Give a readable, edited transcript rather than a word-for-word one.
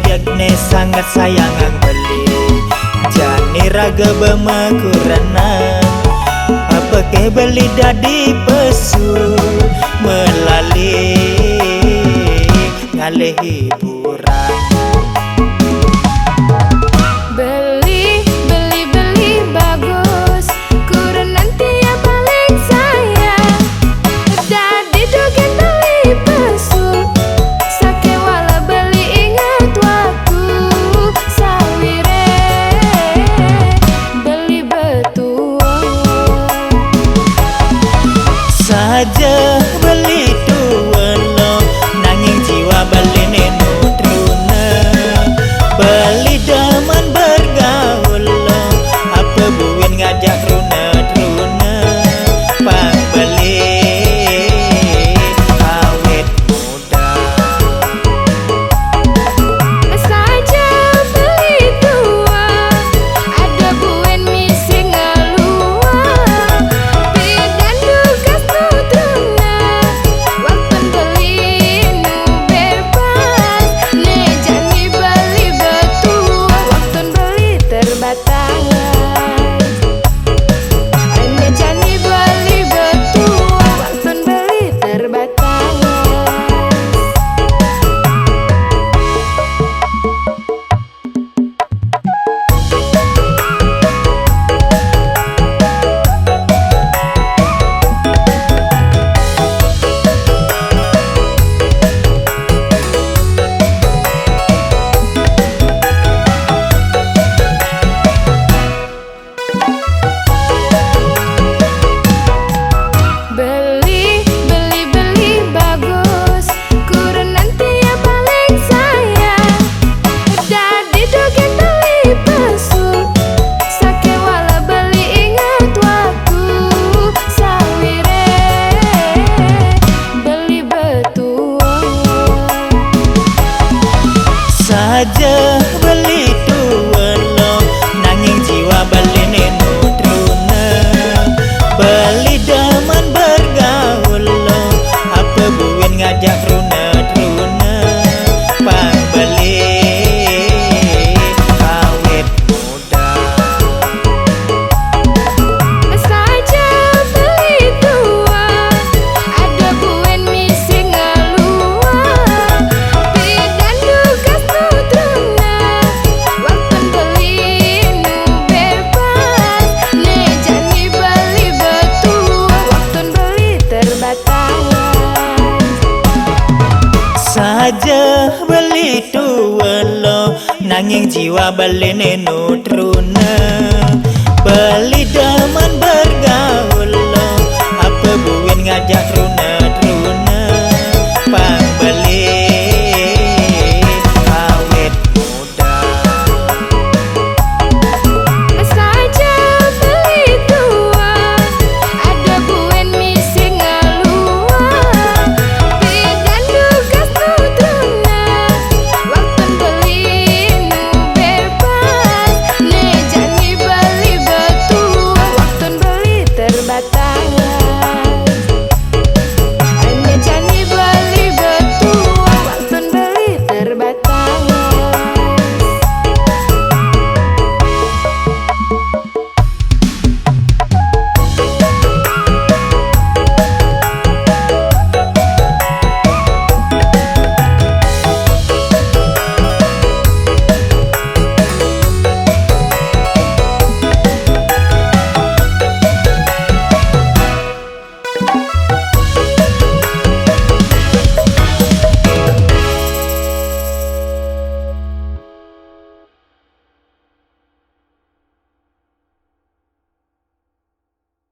yagne sangat sayangang beli jani raga bemakurana apa ke beli dadi pesu melalui ngalih hiburan. Beli bagus kurang nanti ya paling sayang dadi dogen beli pesu sake wala beli ingat waktu sawire beli betua Saja beli tuwelo nanging jiwa beli nenutruna beli daman bergaul lo apa buin ngajak runa pang beli awet muda saja beli tua ada buen misi ngeluar bidan tugas nutuna waktu beli nu bebas nejani beli betua waktu beli terbatangan nejani beli betua waktu beli terbatangan. Beli bagus kurang nanti ya paling sayang dadi dogen beli pesu sake wala beli ingat waktu sawire beli betua saja beli tuwelo nanging jiwa beli nenutruna beli daman bergaul lo apa buin ngajak runa pang beli awet muda saja beli tua ada buen misi ngeluar bidan tugas nutuna waktu beli nu bebas nejani beli betua waktu beli terbatangan saja beli tuwelo nanging jiwa beli nenutruna beli